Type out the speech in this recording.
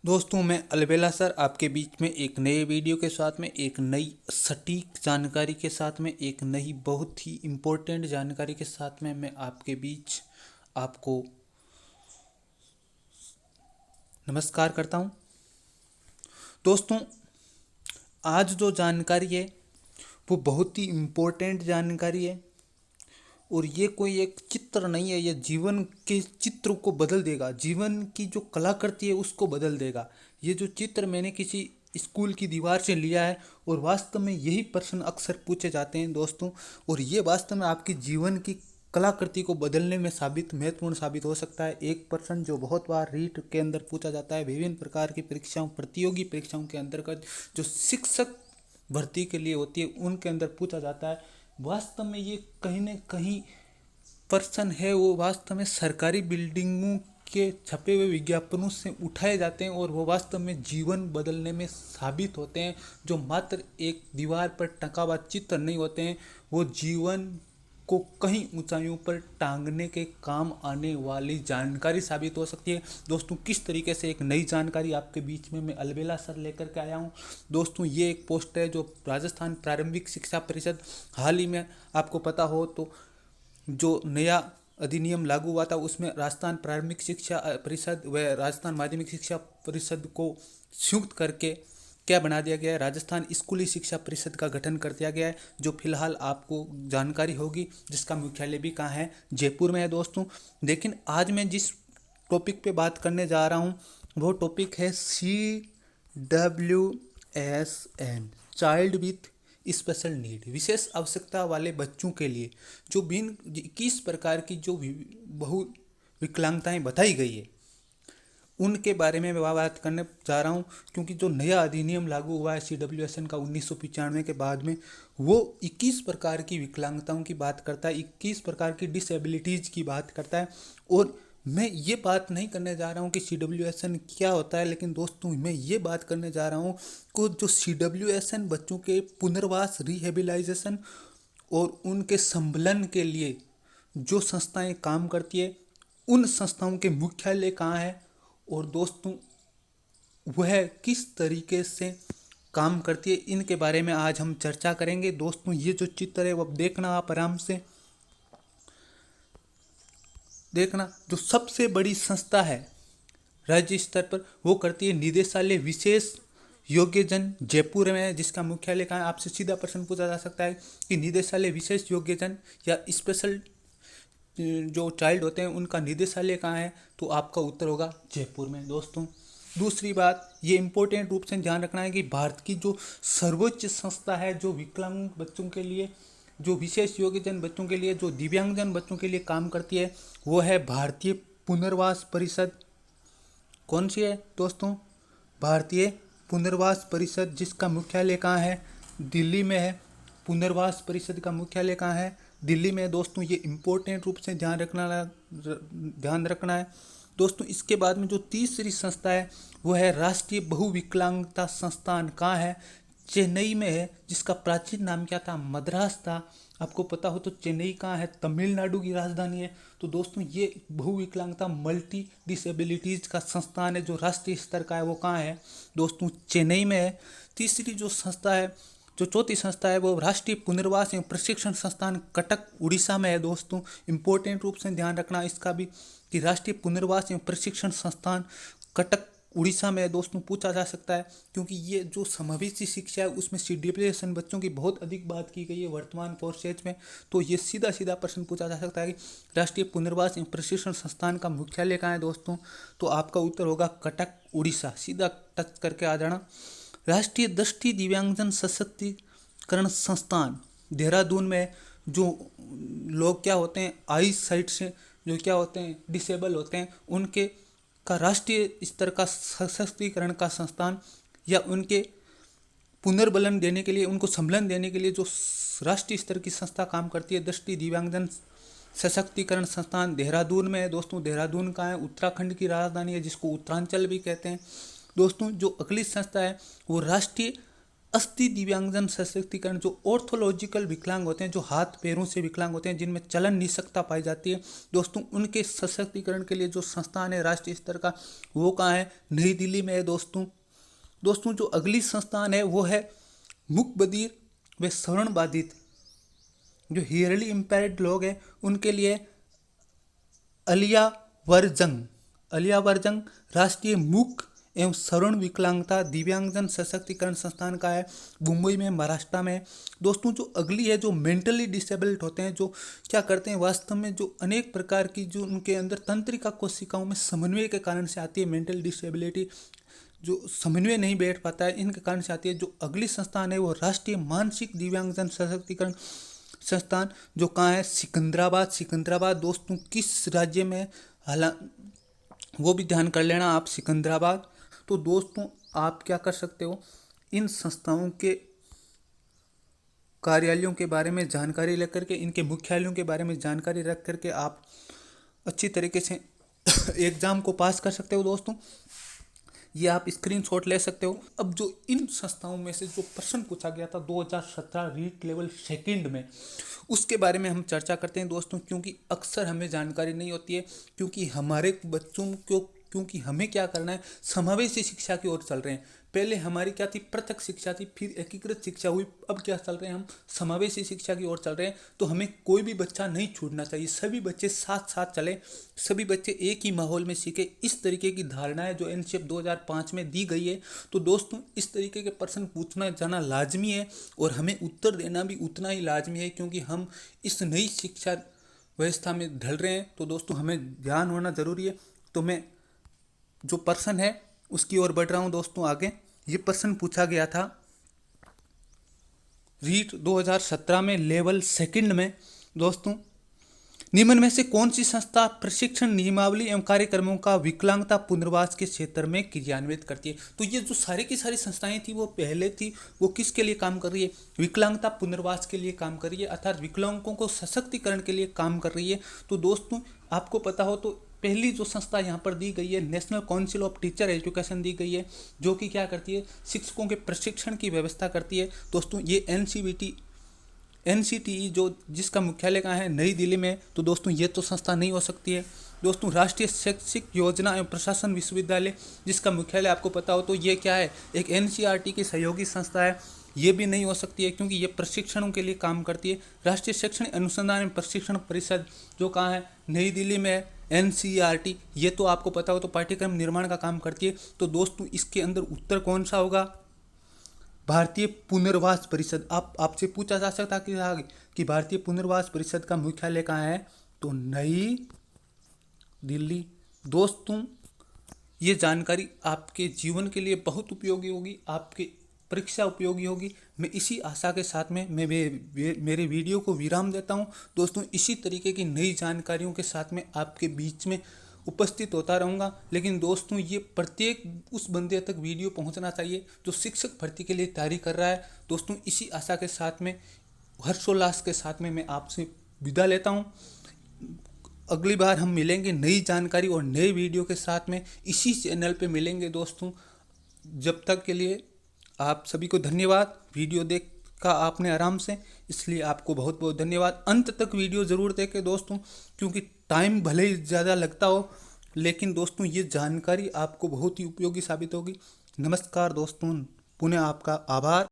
दोस्तों, मैं अलबेला सर आपके बीच में एक नए वीडियो के साथ में एक नई सटीक जानकारी के साथ में एक नई बहुत ही इम्पोर्टेंट जानकारी के साथ में मैं आपके बीच आपको नमस्कार करता हूं। दोस्तों, आज जो जानकारी है वो बहुत ही इम्पोर्टेंट जानकारी है और ये कोई एक चित्र नहीं है। ये जीवन के चित्र को बदल देगा, जीवन की जो कलाकृति है उसको बदल देगा। ये जो चित्र मैंने किसी स्कूल की दीवार से लिया है और वास्तव में यही प्रश्न अक्सर पूछे जाते हैं दोस्तों, और ये वास्तव में आपकी जीवन की कलाकृति को बदलने में महत्वपूर्ण साबित हो सकता है। एक प्रश्न जो बहुत बार रीट के अंदर पूछा जाता है, विभिन्न प्रकार की परीक्षाओं, प्रतियोगी परीक्षाओं के अंतर्गत जो शिक्षक भर्ती के लिए होती है उनके अंदर पूछा जाता है। वास्तव में ये कहीं न कहीं प्रश्न है वो वास्तव में सरकारी बिल्डिंगों के छपे हुए विज्ञापनों से उठाए जाते हैं और वो वास्तव में जीवन बदलने में साबित होते हैं। जो मात्र एक दीवार पर टंगा हुआ चित्र नहीं होते हैं, वो जीवन को कहीं ऊंचाइयों पर टांगने के काम आने वाली जानकारी साबित हो सकती है। दोस्तों, किस तरीके से एक नई जानकारी आपके बीच में मैं अलबेला सर लेकर के आया हूँ। दोस्तों, ये एक पोस्ट है जो राजस्थान प्रारंभिक शिक्षा परिषद, हाल ही में आपको पता हो तो जो नया अधिनियम लागू हुआ था उसमें राजस्थान प्रारंभिक शिक्षा परिषद व राजस्थान माध्यमिक शिक्षा परिषद को संयुक्त करके क्या बना दिया गया है, राजस्थान स्कूली शिक्षा परिषद का गठन कर दिया गया है, जो फिलहाल आपको जानकारी होगी, जिसका मुख्यालय भी कहाँ है, जयपुर में है दोस्तों। लेकिन आज मैं जिस टॉपिक पे बात करने जा रहा हूँ वो टॉपिक है CWSN, child with special need, विशेष आवश्यकता वाले बच्चों के लिए जो भिन्न 21 प्रकार की जो बहु विकलांगताएं बताई गई है उनके बारे में मैं बात करने जा रहा हूँ। क्योंकि जो नया अधिनियम लागू हुआ है CWSN का 1995 के बाद में, वो 21 प्रकार की विकलांगताओं की बात करता है, 21 प्रकार की डिसेबिलिटीज़ की बात करता है। और मैं ये बात नहीं करने जा रहा हूँ कि CWSN क्या होता है, लेकिन दोस्तों मैं ये बात करने जा रहा हूँ कि जो CWSN बच्चों के पुनर्वास, रिहेबिलाइजेशन और उनके सम्मेलन के लिए जो संस्थाएं काम करती है, उन संस्थाओं के मुख्यालय कहाँ है और दोस्तों वह किस तरीके से काम करती है, इनके बारे में आज हम चर्चा करेंगे। दोस्तों, ये जो चित्र है वो देखना, आप आराम से देखना। जो सबसे बड़ी संस्था है राज्य स्तर पर वो करती है निदेशालय विशेष योग्यजन, जयपुर में है, जिसका मुख्यालय कहाँ है। आपसे सीधा प्रश्न पूछा जा सकता है कि निदेशालय विशेष योग्यजन या स्पेशल जो चाइल्ड होते हैं उनका निदेशालय कहाँ है, तो आपका उत्तर होगा जयपुर में। दोस्तों, दूसरी बात ये इम्पोर्टेंट रूप से ध्यान रखना है कि भारत की जो सर्वोच्च संस्था है जो विकलांग बच्चों के लिए, जो विशेष योग्यजन बच्चों के लिए, जो दिव्यांगजन बच्चों के लिए काम करती है, वो है भारतीय पुनर्वास परिषद। कौन सी है दोस्तों? भारतीय पुनर्वास परिषद, जिसका मुख्यालय कहाँ है, दिल्ली में है। पुनर्वास परिषद का मुख्यालय कहाँ है, दिल्ली में। दोस्तों, ये इम्पोर्टेंट रूप से ध्यान रखना है। दोस्तों, इसके बाद में जो तीसरी संस्था है वो है राष्ट्रीय बहुविकलांगता संस्थान, कहाँ है, चेन्नई में है, जिसका प्राचीन नाम क्या था, मद्रास था। आपको पता हो तो चेन्नई कहाँ है, तमिलनाडु की राजधानी है। तो दोस्तों, ये बहुविकलांगता, मल्टी डिसेबिलिटीज़ का संस्थान है जो राष्ट्रीय स्तर का है, वो कहाँ है दोस्तों, चेन्नई में है। तीसरी जो संस्था है, जो चौथी संस्था है, वो राष्ट्रीय पुनर्वास एवं प्रशिक्षण संस्थान कटक, उड़ीसा में है। दोस्तों, इंपॉर्टेंट रूप से ध्यान रखना इसका भी कि राष्ट्रीय पुनर्वास एवं प्रशिक्षण संस्थान कटक, उड़ीसा में है। दोस्तों, पूछा जा सकता है क्योंकि ये जो समावेशी शिक्षा है उसमें CWSN बच्चों की बहुत अधिक बात की गई है वर्तमान कोर्सेज में, तो ये सीधा सीधा प्रश्न पूछा जा सकता है कि राष्ट्रीय पुनर्वास एवं प्रशिक्षण संस्थान का मुख्यालय कहाँ है दोस्तों, तो आपका उत्तर होगा कटक, उड़ीसा। सीधा टच करके आ जाना। राष्ट्रीय दृष्टि दिव्यांगजन सशक्तिकरण संस्थान देहरादून में, जो लोग क्या होते हैं, आई साइट से जो क्या होते हैं, डिसेबल होते हैं, उनके का राष्ट्रीय स्तर का सशक्तिकरण का संस्थान या उनके पुनर्बलन देने के लिए, उनको सम्मेलन देने के लिए जो राष्ट्रीय स्तर की संस्था काम करती है, दृष्टि दिव्यांगजन सशक्तिकरण संस्थान देहरादून में है। दोस्तों, देहरादून का है, उत्तराखंड की राजधानी है, जिसको उत्तरांचल भी कहते हैं। दोस्तों, जो अगली संस्था है वो राष्ट्रीय अस्थि दिव्यांगजन सशक्तिकरण, जो ऑर्थोलॉजिकल विकलांग होते हैं, जो हाथ पैरों से विकलांग होते हैं, जिनमें चलन निःशक्ता पाई जाती है दोस्तों, उनके सशक्तिकरण के लिए जो संस्थान है राष्ट्रीय स्तर का, वो कहाँ है? नई दिल्ली में है दोस्तों। दोस्तों जो अगली संस्थान है वो है मूक बधिर व श्रवण बाधित, जो हियरली इम्पेयर्ड लोग हैं उनके लिए अलियावरजंग राष्ट्रीय मूक एवं श्रवण विकलांगता दिव्यांगजन सशक्तिकरण संस्थान का है, मुंबई में, महाराष्ट्र में। दोस्तों जो अगली है, जो मेंटली डिसेबल्ड होते हैं, जो क्या करते हैं वास्तव में, जो अनेक प्रकार की जो उनके अंदर तंत्रिका कोशिकाओं में समन्वय के कारण से आती है मेंटल डिसेबिलिटी, जो समन्वय नहीं बैठ पाता है, इनके कारण से आती है। जो अगली संस्थान है वो राष्ट्रीय मानसिक दिव्यांगजन सशक्तिकरण संस्थान, जो कहाँ है? सिकंदराबाद दोस्तों किस राज्य में? हालांकि वो भी ध्यान कर लेना आप, सिकंदराबाद। तो दोस्तों आप क्या कर सकते हो, इन संस्थाओं के कार्यालयों के बारे में जानकारी लेकर के, इनके मुख्यालयों के बारे में जानकारी रख करके आप अच्छी तरीके से एग्ज़ाम को पास कर सकते हो दोस्तों। ये आप स्क्रीनशॉट ले सकते हो। अब जो इन संस्थाओं में से जो प्रश्न पूछा गया था 2017 रीट लेवल सेकंड में, उसके बारे में हम चर्चा करते हैं दोस्तों, क्योंकि अक्सर हमें जानकारी नहीं होती है, क्योंकि हमारे बच्चों को, क्योंकि हमें क्या करना है, समावेशी शिक्षा की ओर चल रहे हैं। पहले हमारी क्या थी? पृथक शिक्षा थी, फिर एकीकृत शिक्षा हुई, अब क्या चल रहे हैं हम? समावेशी शिक्षा की ओर चल रहे हैं। तो हमें कोई भी बच्चा नहीं छूटना चाहिए, सभी बच्चे साथ साथ चले, सभी बच्चे एक ही माहौल में सीखे, इस तरीके की धारणा है जो एनसीएफ 2005 में दी गई है। तो दोस्तों इस तरीके के प्रश्न पूछना जाना लाजमी है, और हमें उत्तर देना भी उतना ही लाजमी है, क्योंकि हम इस नई शिक्षा व्यवस्था में ढल रहे हैं। तो दोस्तों हमें ध्यान होना जरूरी है। तो मैं जो प्रश्न है उसकी ओर बढ़ रहा हूं दोस्तों आगे। ये प्रश्न पूछा गया था रीट 2017 में लेवल सेकंड में दोस्तों, निम्न में से कौन सी संस्था प्रशिक्षण नियमावली एवं कार्यक्रमों का विकलांगता पुनर्वास के क्षेत्र में क्रियान्वित करती है? तो ये जो सारी की सारी संस्थाएं थी वो पहले थी, वो किसके लिए काम कर रही है? विकलांगता पुनर्वास के लिए काम कर रही है, अर्थात विकलांगों को सशक्तिकरण के लिए काम कर रही है। तो दोस्तों आपको पता हो तो पहली जो संस्था यहाँ पर दी गई है national council of teacher education दी गई है, जो कि क्या करती है? शिक्षकों के प्रशिक्षण की व्यवस्था करती है दोस्तों। ये एनसीटीई जो जिसका मुख्यालय कहाँ है? नई दिल्ली में। तो दोस्तों ये तो संस्था नहीं हो सकती है। दोस्तों राष्ट्रीय शैक्षिक योजना एवं प्रशासन विश्वविद्यालय, जिसका मुख्यालय आपको पता हो तो ये क्या है? एक एनसीईआरटी की सहयोगी संस्था है, ये भी नहीं हो सकती है, क्योंकि ये प्रशिक्षणों के लिए काम करती है। राष्ट्रीय शैक्षणिक अनुसंधान एवं प्रशिक्षण परिषद, जो कहाँ है? नई दिल्ली में है। एनसीईआरटी, ये तो आपको पता हो तो पाठ्यक्रम निर्माण का काम करती है। तो दोस्तों इसके अंदर उत्तर कौन सा होगा? भारतीय पुनर्वास परिषद। आपसे पूछा जा सकता कि भारतीय पुनर्वास परिषद का मुख्यालय कहाँ है? तो नई दिल्ली। दोस्तों ये जानकारी आपके जीवन के लिए बहुत उपयोगी होगी, आपके परीक्षा उपयोगी होगी। मैं इसी आशा के साथ में मैं मेरे वीडियो को विराम देता हूं दोस्तों। इसी तरीके की नई जानकारियों के साथ में आपके बीच में उपस्थित होता रहूँगा। लेकिन दोस्तों ये प्रत्येक उस बंदे तक वीडियो पहुंचना चाहिए जो शिक्षक भर्ती के लिए तैयारी कर रहा है। दोस्तों इसी आशा के साथ में, हर्षोल्लास के साथ में मैं आपसे विदा लेता हूँ। अगली बार हम मिलेंगे नई जानकारी और नए वीडियो के साथ में, इसी चैनल पे मिलेंगे दोस्तों। जब तक के लिए आप सभी को धन्यवाद। वीडियो देखा आपने आराम से, इसलिए आपको बहुत बहुत धन्यवाद। अंत तक वीडियो ज़रूर देखें दोस्तों, क्योंकि टाइम भले ही ज़्यादा लगता हो, लेकिन दोस्तों ये जानकारी आपको बहुत ही उपयोगी साबित होगी। नमस्कार दोस्तों, पुनः आपका आभार।